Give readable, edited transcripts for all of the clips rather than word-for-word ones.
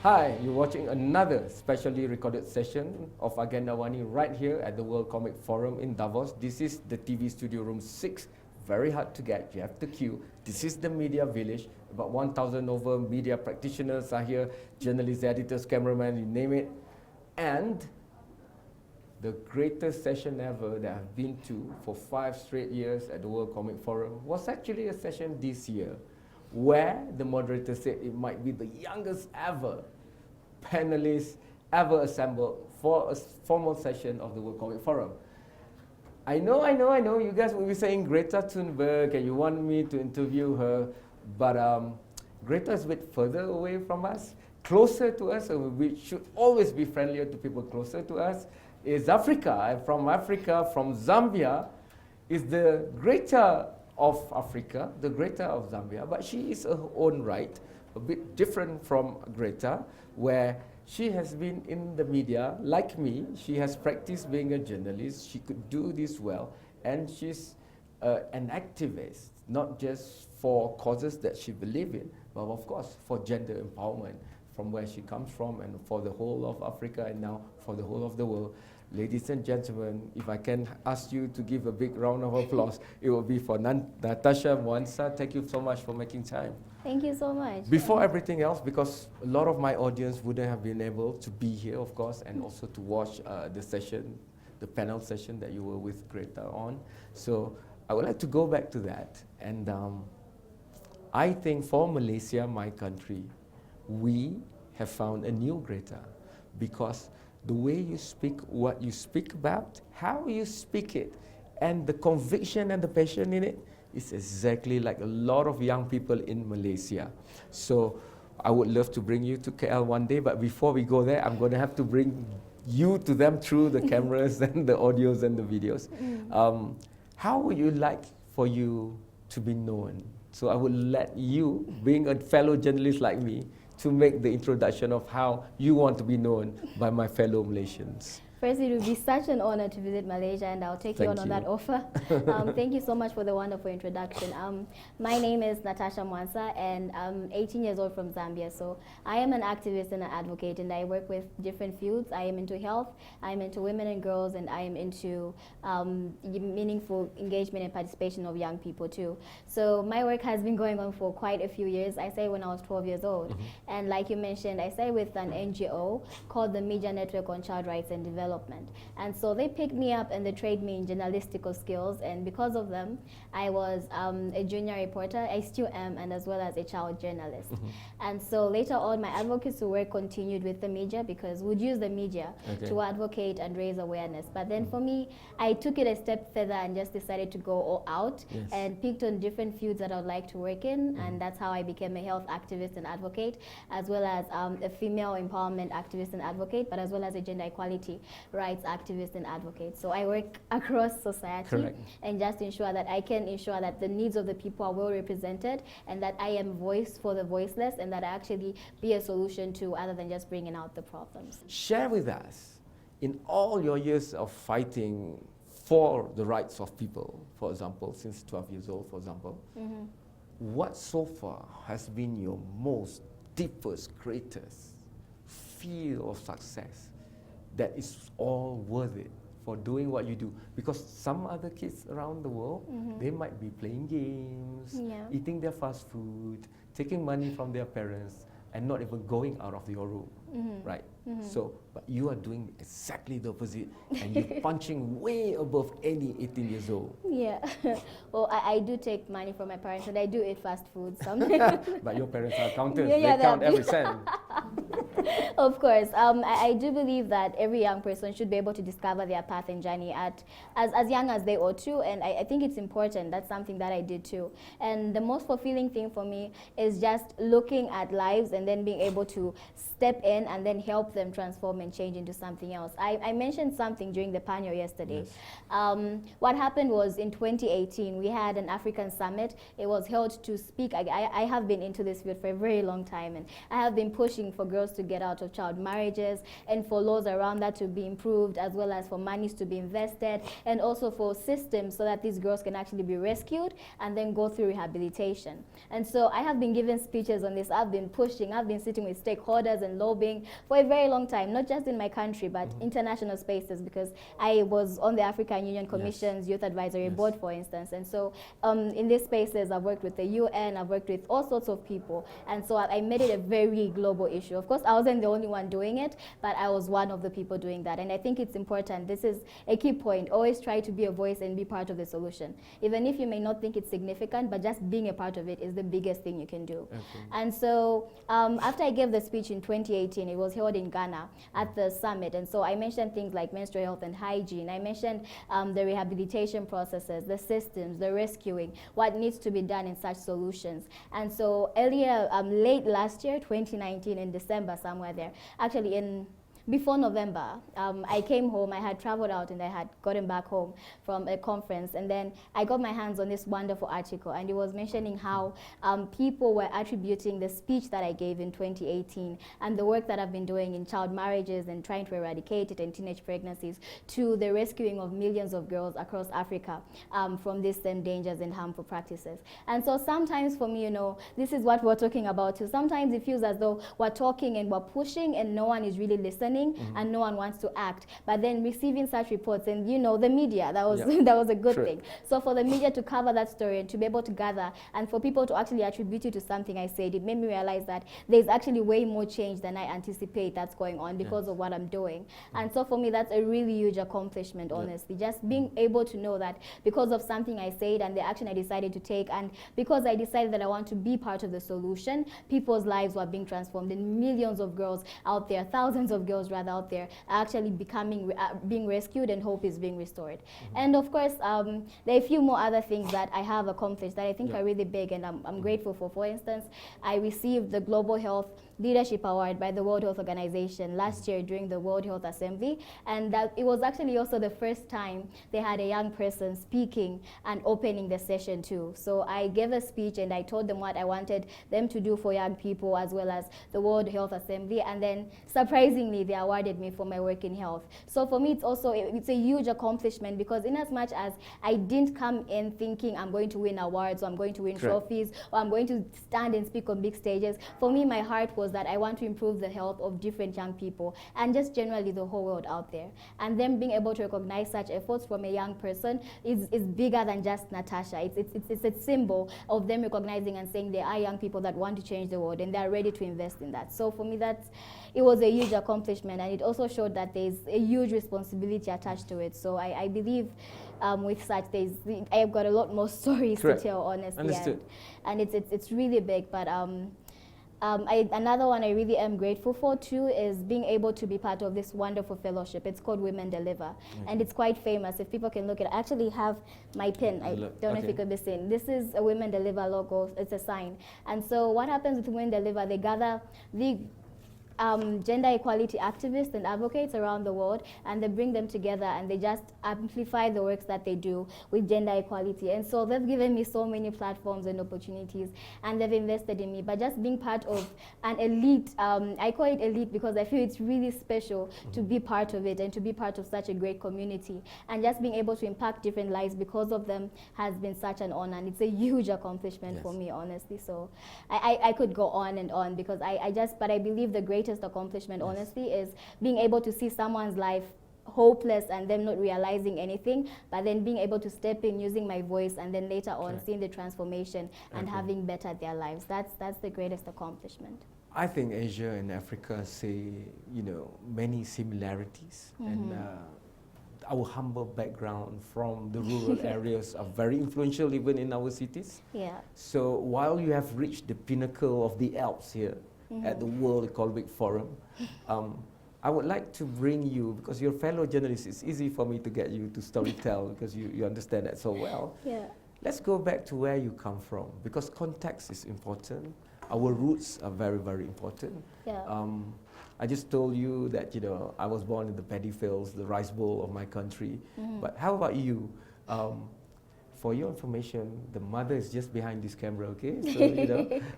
Hi, you're watching another specially recorded session of Agenda AWANI right here at the World Comic Forum in Davos. This is the TV studio room 6, very hard to get, you have to queue. This is the media village, about 1,000 over media practitioners are here, journalists, editors, cameramen, you name it. And the greatest session ever that I've been to for 5 straight years at the World Comic Forum was actually a session this year, where the moderator said it might be the youngest ever panelists ever assembled for a formal session of the World Comic Forum. I know, you guys will be saying Greta Thunberg and you want me to interview her, but Greta is a bit further away from us, closer to us, and we should always be friendlier to people closer to us, is Africa. And from Africa, from Zambia, is the Greta of Africa, the Greta of Zambia, but she is her own right, a bit different from Greta, where she has been in the media, like me. She has practiced being a journalist, she could do this well, and she's an activist, not just for causes that she believes in, but of course for gender empowerment, from where she comes from and for the whole of Africa and now for the whole of the world. Ladies and gentlemen, if I can ask you to give a big round of applause, it will be for Natasha Mwansa. Thank you so much for making time. Thank you so much. Before everything else, because a lot of my audience wouldn't have been able to be here, of course, and also to watch the session, the panel session that you were with Greta on. So I would like to go back to that. And I think for Malaysia, my country, we have found a new Greta, because the way you speak, what you speak about, how you speak it, and the conviction and the passion in it is exactly like a lot of young people in Malaysia. So I would love to bring you to KL one day, but before we go there, I'm going to have to bring you to them through the cameras and the audios and the videos. How would you like for you to be known? So I would let you, being a fellow journalist like me, to make the introduction of how you want to be known by my fellow Malaysians. First, it would be such an honor to visit Malaysia, and I'll take you on that offer. Thank you so much for the wonderful introduction. My name is Natasha Mwansa, and I'm 18 years old from Zambia. So I am an activist and an advocate, and I work with different fields. I am into health, I am into women and girls, and I am into meaningful engagement and participation of young people too. So my work has been going on for quite a few years. I started when I was 12 years old. And like you mentioned, I started with an NGO called the Media Network on Child Rights and Development. And so they picked me up and they trained me in journalistical skills, and because of them, I was a junior reporter. I still am, and as well as a child journalist. And so later on, my advocacy work continued with the media, because we'd use the media to advocate and raise awareness. But then for me, I took it a step further and just decided to go all out and picked on different fields that I would like to work in, and that's how I became a health activist and advocate, as well as a female empowerment activist and advocate, but as well as a gender equality rights activist and advocate. So I work across society and just ensure that I can ensure that the needs of the people are well represented, and that I am voice for the voiceless, and that I actually be a solution to, other than just bringing out the problems. Share with us, in all your years of fighting for the rights of people, for example, since 12 years old, for example, what so far has been your most deepest, greatest feel of success that is all worth it for doing what you do? Because some other kids around the world, they might be playing games, eating their fast food, taking money from their parents, and not even going out of your room, right? So, but you are doing exactly the opposite, and you're punching way above any 18 years old. Yeah, well, I do take money from my parents, and I do eat fast food sometimes. But your parents are accountants, they count every cent. Of course, I do believe that every young person should be able to discover their path and journey as young as they ought to, and I think it's important. That's something that I did too. And the most fulfilling thing for me is just looking at lives and then being able to step in and then help them transform and change into something else. I mentioned something during the panel yesterday. What happened was in 2018, we had an African summit. It was held to speak. I have been into this field for a very long time, and I have been pushing for girls to get out of child marriages, and for laws around that to be improved, as well as for monies to be invested, and also for systems so that these girls can actually be rescued and then go through rehabilitation. And so I have been giving speeches on this. I've been pushing, I've been sitting with stakeholders and lobbying for a very long time, not just in my country, but international spaces, because I was on the African Union Commission's Youth Advisory Board, for instance. And so in these spaces, I've worked with the UN, I've worked with all sorts of people. And so I made it a very global issue. Of course, I wasn't the only one doing it, but I was one of the people doing that. And I think it's important. This is a key point. Always try to be a voice and be part of the solution. Even if you may not think it's significant, but just being a part of it is the biggest thing you can do. Okay. And so after I gave the speech in 2018, it was held in Ghana at the summit. And so I mentioned things like menstrual health and hygiene. I mentioned the rehabilitation processes, the systems, the rescuing, what needs to be done in such solutions. And so earlier, late last year, 2019, in December, somewhere there, actually before November, I came home. I had traveled out and I had gotten back home from a conference, and then I got my hands on this wonderful article, and it was mentioning how people were attributing the speech that I gave in 2018 and the work that I've been doing in child marriages and trying to eradicate it and teenage pregnancies to the rescuing of millions of girls across Africa from these same dangers and harmful practices. And so sometimes for me, this is what we're talking about too. Sometimes it feels as though we're talking and we're pushing and no one is really listening. And no one wants to act. But then receiving such reports, and the media, that was that was a good thing. So for the media to cover that story and to be able to gather, and for people to actually attribute it to something I said, it made me realize that there's actually way more change than I anticipate that's going on because of what I'm doing. And so for me, that's a really huge accomplishment, honestly. Just being able to know that because of something I said and the action I decided to take, and because I decided that I want to be part of the solution, people's lives were being transformed, and millions of girls out there, thousands of girls rather out there, are actually being rescued, and hope is being restored. And of course, there are a few more other things that I have accomplished that I think are really big, and I'm grateful for. For instance, I received the Global Health Leadership Award by the World Health Organization last year during the World Health Assembly, and that it was actually also the first time they had a young person speaking and opening the session too. So I gave a speech and I told them what I wanted them to do for young people as well as the World Health Assembly, and then surprisingly they awarded me for my work in health. So for me, it's a huge accomplishment, because in as much as I didn't come in thinking I'm going to win awards or I'm going to win trophies or I'm going to stand and speak on big stages, for me my heart was that I want to improve the health of different young people and just generally the whole world out there. And then being able to recognize such efforts from a young person is bigger than just Natasha. It's a symbol of them recognizing and saying there are young people that want to change the world and they're ready to invest in that. So for me, it was a huge accomplishment, and it also showed that there's a huge responsibility attached to it. So I believe with such, I've got a lot more stories to tell, honestly. Understood. And it's really big, but another one I really am grateful for too is being able to be part of this wonderful fellowship. It's called Women Deliver, and it's quite famous. If people can look at it, I actually have my pin. I don't know if you could be seen. This is a Women Deliver logo. It's a sign. And so what happens with Women Deliver, they gather the gender equality activists and advocates around the world, and they bring them together and they just amplify the works that they do with gender equality. And so they've given me so many platforms and opportunities, and they've invested in me. But just being part of an elite, I call it elite because I feel it's really special to be part of it and to be part of such a great community. And just being able to impact different lives because of them has been such an honor, and it's a huge accomplishment for me, honestly. So I could go on and on because but I believe the greatest accomplishment, honestly, is being able to see someone's life hopeless and them not realizing anything, but then being able to step in using my voice, and then later on seeing the transformation and having bettered their lives. That's the greatest accomplishment. I think Asia and Africa say, many similarities, and our humble background from the rural areas are very influential even in our cities. Yeah. So while you have reached the pinnacle of the Alps here, at the World Economic Forum, I would like to bring you, because you're a fellow journalist, it's easy for me to get you to storytell because you understand that so well. Yeah. Let's go back to where you come from, because context is important. Our roots are very, very important. Yeah. I just told you that, I was born in the paddy fields, the rice bowl of my country. But how about you? For your information, the mother is just behind this camera, okay?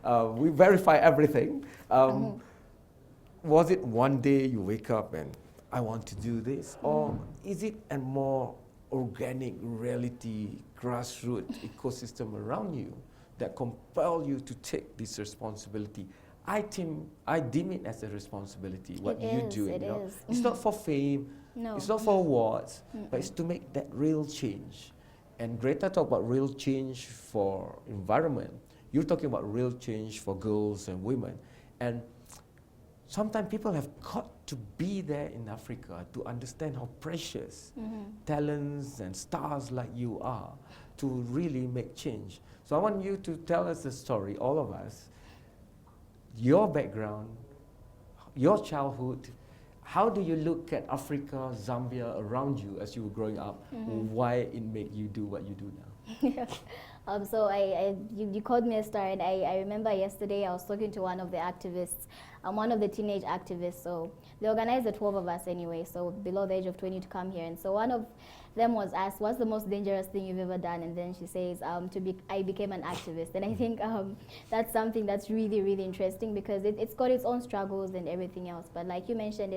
So, we verify everything. was it one day you wake up and I want to do this, or is it a more organic reality, grassroots ecosystem around you that compel you to take this responsibility? I deem it as a responsibility, what you do. It's not for fame, it's not for awards, but it's to make that real change. And Greta talked about real change for environment. You're talking about real change for girls and women. And sometimes people have got to be there in Africa to understand how precious talents and stars like you are to really make change. So I want you to tell us the story, all of us, your background, your childhood. How do you look at Africa, Zambia around you as you were growing up? Why it made you do what you do now? So you called me a star, and I remember yesterday I was talking to one of the activists. I'm one of the teenage activists, so they organized the 12 of us anyway, so below the age of 20 to come here. And so one of them was asked, what's the most dangerous thing you've ever done? And then she says, I became an activist. And I think that's something that's really, really interesting, because it's got its own struggles and everything else. But like you mentioned,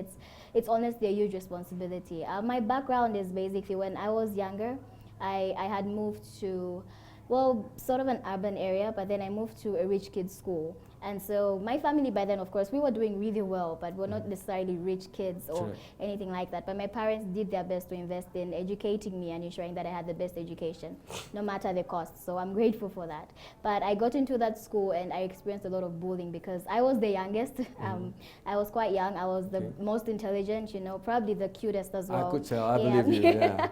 it's honestly a huge responsibility. My background is basically, when I was younger, I had moved to, well, sort of an urban area, but then I moved to a rich kids school. And so my family by then, of course, we were doing really well, but we're not necessarily rich kids or anything like that. But my parents did their best to invest in educating me and ensuring that I had the best education, no matter the cost. So I'm grateful for that. But I got into that school and I experienced a lot of bullying because I was the youngest. I was quite young. I was the most intelligent, you know, probably the cutest as well. I could tell, I believe you, yeah.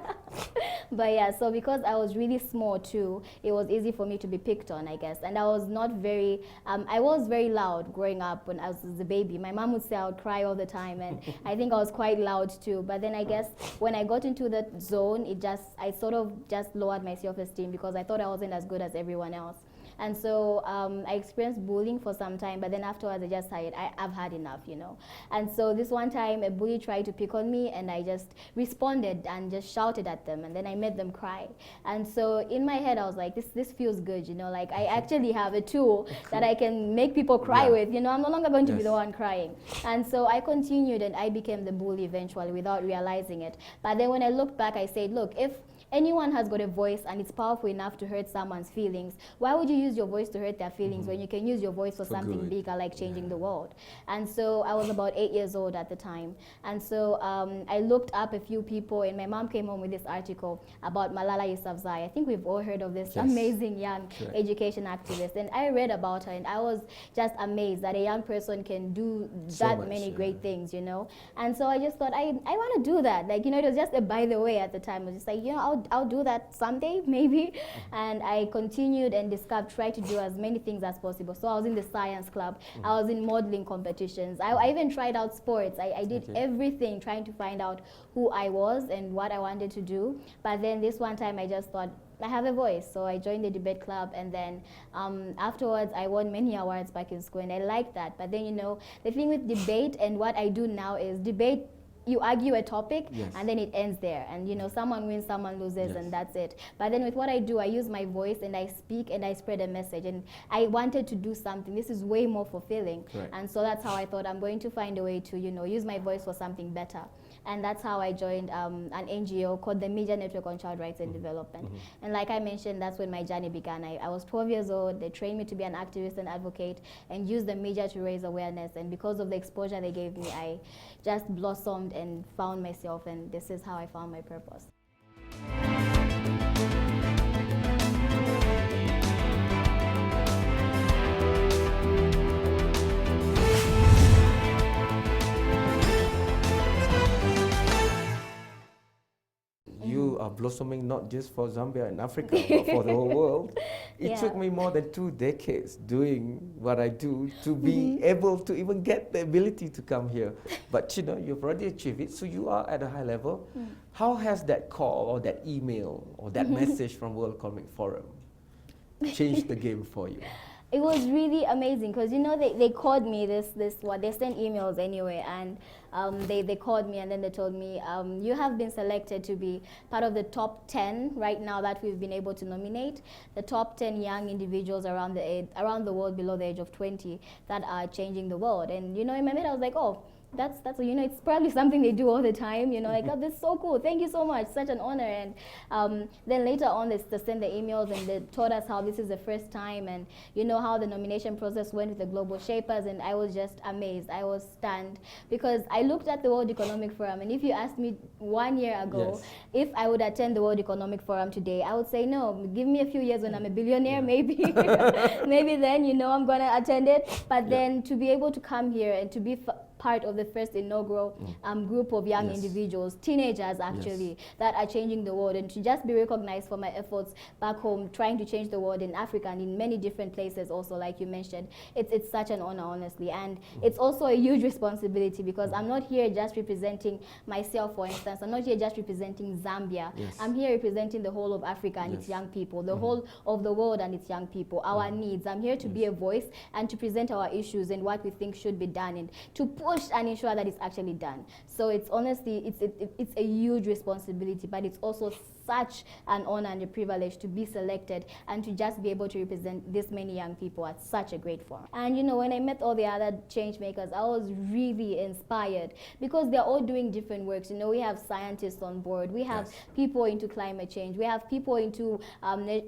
But yeah, so because I was really small too, it was easy for me to be picked on, I guess. And I was not very, I was very loud growing up when I was a baby. My mom would say I would cry all the time, and I think I was quite loud too. But then I guess when I got into that zone, I sort of just lowered my self-esteem because I thought I wasn't as good as everyone else. And so I experienced bullying for some time, but then afterwards I just said, I've had enough, you know. And so this one time a bully tried to pick on me, and I just responded and just shouted at them, and then I made them cry. And so in my head I was like, this feels good, you know, like I actually have a tool that I can make people cry with, you know. I'm no longer going to be the one crying. And so I continued, and I became the bully eventually without realizing it. But then when I looked back, I said, look, if anyone has got a voice and it's powerful enough to hurt someone's feelings, why would you use your voice to hurt their feelings when you can use your voice for something good, bigger, like changing the world? And so I was about 8 years old at the time. And so I looked up a few people, and my mom came home with this article about Malala Yousafzai. I think we've all heard of this amazing young education activist. And I read about her, and I was just amazed that a young person can do that many great things, you know. And so I just thought, I want to do that. Like, you know, it was just a by the way at the time. I was just like, you know, I'll do that someday, maybe. And I continued and tried to do as many things as possible. So I was in the science club. I was in modeling competitions. I even tried out sports. I did everything trying to find out who I was and what I wanted to do. But then this one time I just thought, I have a voice. So I joined the debate club, and then afterwards I won many awards back in school, and I liked that. But then, you know, the thing with debate and what I do now is debate, you argue a topic and then it ends there, and you know, someone wins, someone loses, and that's it. But then with what I do, I use my voice and I speak and I spread a message, and I wanted to do something. This is way more fulfilling. And so that's how I thought, I'm going to find a way to, you know, use my voice for something better. And that's how I joined an NGO called the Media Network on Child Rights and Development. And like I mentioned, that's when my journey began. I was 12 years old. They trained me to be an activist and advocate and use the media to raise awareness. And because of the exposure they gave me, I just blossomed and found myself, and this is how I found my purpose. You are blossoming not just for Zambia and Africa, but for the whole world. It took me more than 2 decades doing what I do to be able to even get the ability to come here. But you know, you've already achieved it, so you are at a high level. How has that call or that email or that message from World Economic Forum changed the game for you? It was really amazing because, you know, they called me they sent emails anyway, and they called me and then they told me, you have been selected to be part of the top 10 right now that we've been able to nominate, the top 10 young individuals around the world below the age of 20 that are changing the world. And, you know, in my head I was like, oh, that's you know, it's probably something they do all the time, you know, like, oh, this is so cool, thank you so much, such an honor. And then later on they sent the emails and they told us how this is the first time, and you know how the nomination process went with the global shapers, and I was just amazed. I was stunned because I looked at the World Economic Forum, and if you asked me 1 year ago if I would attend the World Economic Forum today, I would say no. Give me a few years when I'm a billionaire, maybe maybe then, you know, I'm gonna attend it. But then to be able to come here and to be part of the first inaugural group of young individuals, teenagers actually, that are changing the world, and to just be recognized for my efforts back home, trying to change the world in Africa and in many different places also, like you mentioned. It's such an honor, honestly. And it's also a huge responsibility because I'm not here just representing myself, for instance. I'm not here just representing Zambia. I'm here representing the whole of Africa and its young people, the whole of the world and its young people, our needs. I'm here to be a voice and to present our issues and what we think should be done, and to push and ensure that it's actually done. So it's honestly, it's a huge responsibility, but it's also such an honor and a privilege to be selected and to just be able to represent this many young people at such a great forum. And you know, when I met all the other change makers, I was really inspired because they're all doing different works. You know, we have scientists on board, we have people into climate change, we have people into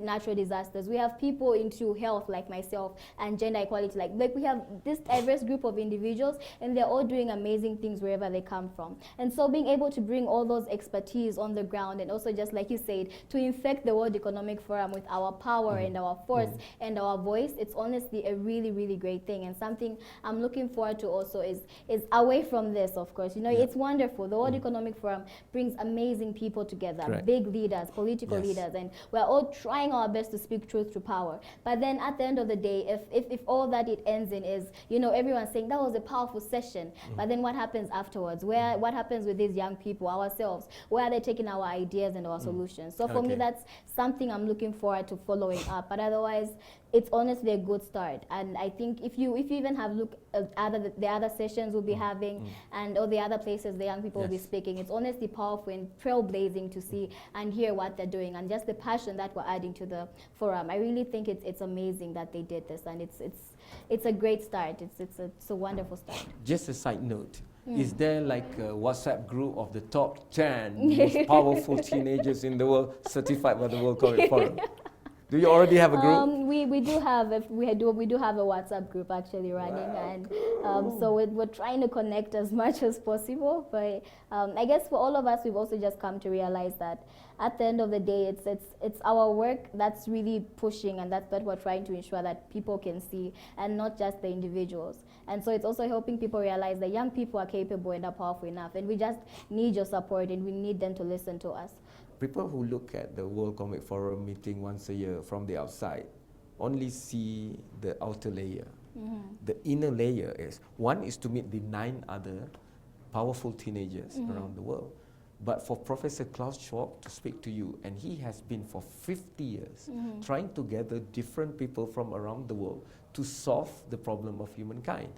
natural disasters, we have people into health like myself, and gender equality. Like we have this diverse group of individuals, and they're all doing amazing things wherever they come from. And so being able to bring all those expertise on the ground, and also just like you said, to infect the World Economic Forum with our power and our force and our voice, it's honestly a really, really great thing. And something I'm looking forward to also is away from this, of course. You know, it's wonderful. The World Economic Forum brings amazing people together, big leaders, political leaders, and we're all trying our best to speak truth to power. But then at the end of the day, if all that it ends in is, you know, everyone saying that was a powerful session, but then what happens afterwards? What happens with these young people, ourselves? Where are they taking our ideas and our solutions? So for me, that's something I'm looking forward to following up. But otherwise, it's honestly a good start. And I think if you even have looked at the other sessions we'll be having and all the other places the young people will be speaking, it's honestly powerful and trailblazing to see and hear what they're doing, and just the passion that we're adding to the forum. I really think it's amazing that they did this, and it's a great start. It's a wonderful start. Just a side note. Is there like a WhatsApp group of the top 10 most powerful teenagers in the world certified by the World Economic Forum? Do you already have a group? We do have a WhatsApp group actually running, and so we're trying to connect as much as possible. But I guess for all of us, we've also just come to realize that at the end of the day, it's our work that's really pushing, and that's what we're trying to ensure that people can see, and not just the individuals. And so it's also helping people realize that young people are capable and are powerful enough, and we just need your support, and we need them to listen to us. People who look at the World Economic Forum meeting once a year from the outside only see the outer layer. The inner layer is to meet the 9 other powerful teenagers around the world. But for Professor Klaus Schwab to speak to you, and he has been for 50 years trying to gather different people from around the world to solve the problem of humankind.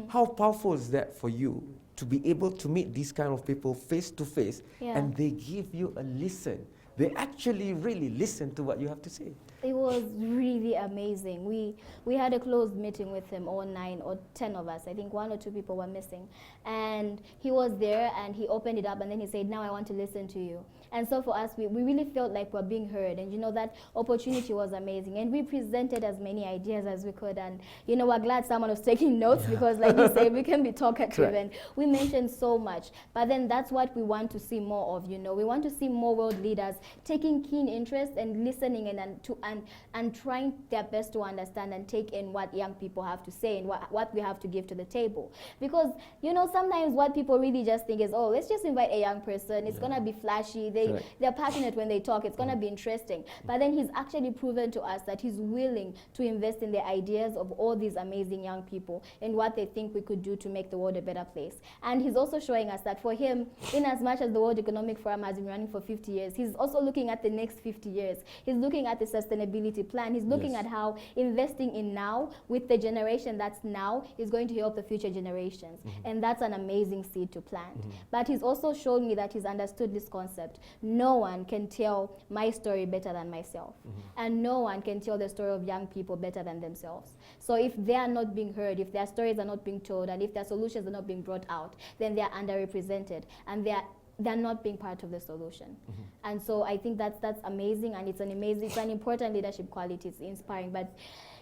How powerful is that for you to be able to meet these kind of people face to face, and they give you a listen? They actually really listen to what you have to say. It was really amazing. We had a closed meeting with him, all 9 or 10 of us. I think 1 or 2 people were missing. And he was there, and he opened it up, and then he said, now I want to listen to you. And so for us, we really felt like we're being heard. And you know, that opportunity was amazing. And we presented as many ideas as we could. And you know, we're glad someone was taking notes because like you say, we can be talkative. And we mentioned so much. But then that's what we want to see more of, you know. We want to see more world leaders taking keen interest and listening and trying their best to understand and take in what young people have to say and what we have to give to the table. Because, you know, sometimes what people really just think is, oh, let's just invite a young person. It's going to be flashy. they're passionate when they talk. It's going to be interesting. But then he's actually proven to us that he's willing to invest in the ideas of all these amazing young people and what they think we could do to make the world a better place. And he's also showing us that for him, in as much as the World Economic Forum has been running for 50 years, he's also looking at the next 50 years. He's looking at the sustainability plan. He's looking at how investing in now with the generation that's now is going to help the future generations. And that's an amazing seed to plant. But he's also shown me that he's understood this concept. No one can tell my story better than myself. And no one can tell the story of young people better than themselves. So if they are not being heard, if their stories are not being told, and if their solutions are not being brought out, then they are underrepresented, and they're not being part of the solution. And so I think that's amazing, and it's an important leadership quality. It's inspiring. But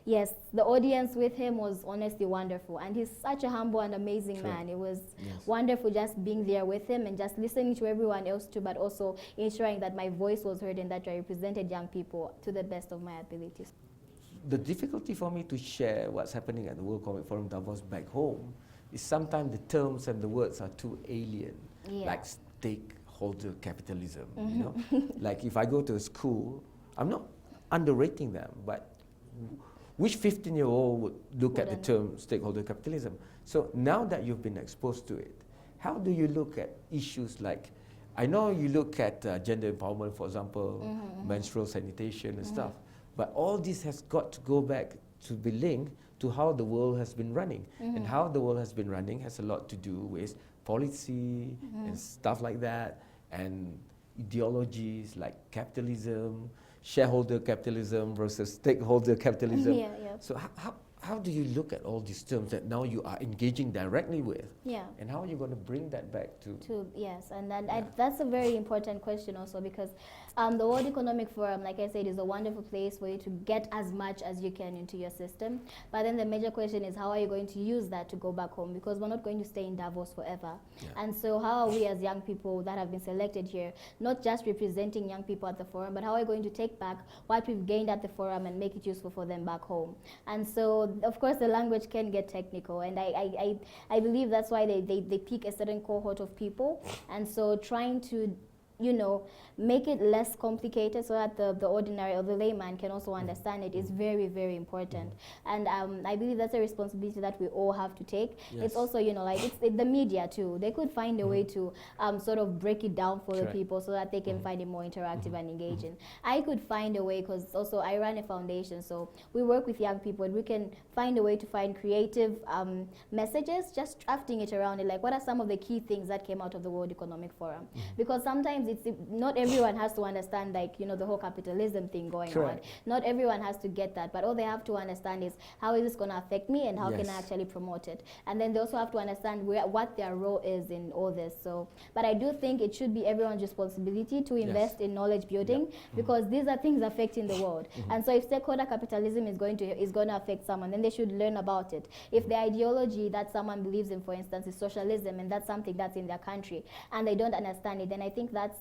yes, the audience with him was honestly wonderful, and he's such a humble and amazing man. It was wonderful just being there with him and just listening to everyone else too, but also ensuring that my voice was heard and that I represented young people to the best of my abilities. The difficulty for me to share what's happening at the World Economic Forum Davos back home is sometimes the terms and the words are too alien, like stakeholder capitalism. You know, like if I go to a school, I'm not underrating them, but which 15-year-old would look at the term stakeholder capitalism? So now that you've been exposed to it, how do you look at issues like, I know you look at gender empowerment, for example, menstrual sanitation and stuff, but all this has got to go back to be linked to how the world has been running. And how the world has been running has a lot to do with policy and stuff like that, and ideologies like capitalism, shareholder capitalism versus stakeholder capitalism. So how do you look at all these terms that now you are engaging directly with? And how are you going to bring that back to yes, and that's a very important question also, because the World Economic Forum, like I said, is a wonderful place for you to get as much as you can into your system. But then the major question is, how are you going to use that to go back home? Because we're not going to stay in Davos forever. And so how are we as young people that have been selected here, not just representing young people at the forum, but how are we going to take back what we've gained at the forum and make it useful for them back home? And so, of course, the language can get technical, and I believe that's why they pick a certain cohort of people. And so trying to, you know, make it less complicated so that the ordinary or the layman can also understand it is very, very important. And I believe that's a responsibility that we all have to take. It's also, you know, like it's the media too. They could find a way to sort of break it down for the people so that they can find it more interactive and engaging. I could find a way, because also I run a foundation, so we work with young people, and we can find a way to find creative messages, just drafting it around it, like what are some of the key things that came out of the World Economic Forum. Because sometimes not everyone has to understand, like, you know, the whole capitalism thing going on. Not everyone has to get that, but all they have to understand is how is this going to affect me and how can I actually promote it. And then they also have to understand what their role is in all this. So, but I do think it should be everyone's responsibility to invest in knowledge building, because these are things affecting the world. And so if stakeholder capitalism is going to affect someone, then they should learn about it. If the ideology that someone believes in, for instance, is socialism, and that's something that's in their country, and they don't understand it, then I think that's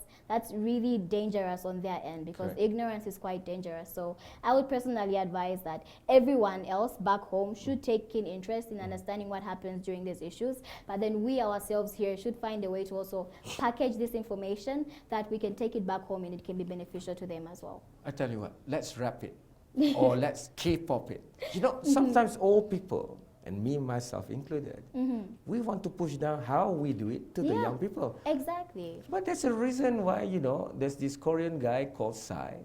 really dangerous on their end, because ignorance is quite dangerous. So I would personally advise that everyone else back home should take keen interest in understanding what happens during these issues, but then we ourselves here should find a way to also package this information that we can take it back home and it can be beneficial to them as well. I tell you what, let's rap it, or let's K-pop it. You know, sometimes old people, and me myself included, we want to push down how we do it to the young people. Exactly. But there's a reason why, you know, there's this Korean guy called Psy,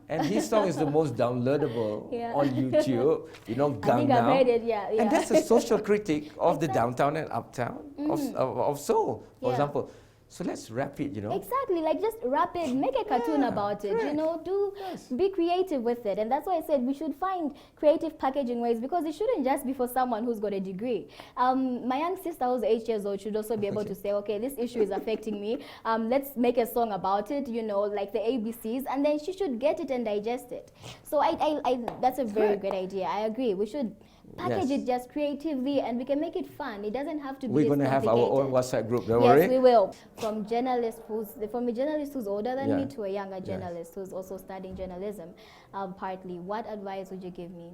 and his song is the most downloadable on YouTube, you know, Gangnam. I think I've heard it, And that's a social critique of the downtown and uptown of Seoul, for example. So let's wrap it, you know. Exactly, like just wrap it, make a cartoon about it, you know, be creative with it. And that's why I said we should find creative packaging ways, because it shouldn't just be for someone who's got a degree. My young sister who's 8 years old should also be able to say, okay, this issue is affecting me. Let's make a song about it, you know, like the ABCs, and then she should get it and digest it. So that's a very great idea. I agree. We should package it just creatively, and we can make it fun. It doesn't have to be We're going to have our own WhatsApp group, don't worry. Yes, we will. From a journalist who's older than me to a younger journalist who's also studying journalism, partly. What advice would you give me?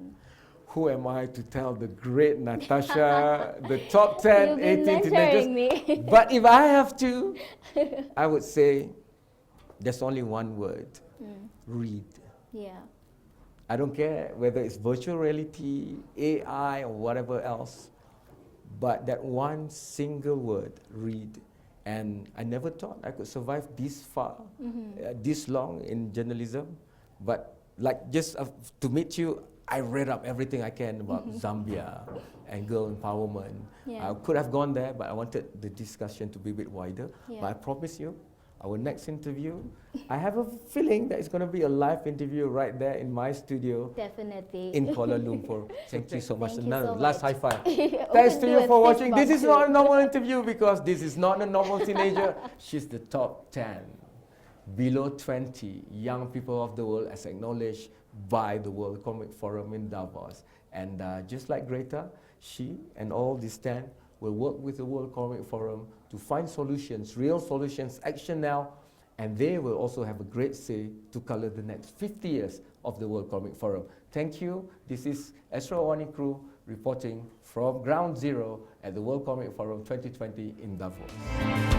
Who am I to tell the great Natasha the top 10, 18 teenagers? Me. But if I have to, I would say there's only one word, read. Yeah. I don't care whether it's virtual reality, AI, or whatever else, but that one single word, read. And I never thought I could survive this far, this long in journalism. But like just to meet you, I read up everything I can about Zambia and girl empowerment. Yeah. I could have gone there, but I wanted the discussion to be a bit wider. Yeah. But I promise you, our next interview, I have a feeling that it's going to be a live interview right there in my studio. Definitely. In Kuala Lumpur. Thank you so much. Thank you so Last much. high five. We Thanks can to do you a for fist watching. bump This is too. not a normal interview because this is not a normal teenager. She's the top 10 below 20 young people of the world as acknowledged by the World Economic Forum in Davos. And just like Greta, she and all these 10 will work with the World Economic Forum to find solutions, real solutions, action now, and they will also have a great say to color the next 50 years of the World Economic Forum. Thank you. This is Astro AWANI crew reporting from Ground Zero at the World Economic Forum 2020 in Davos.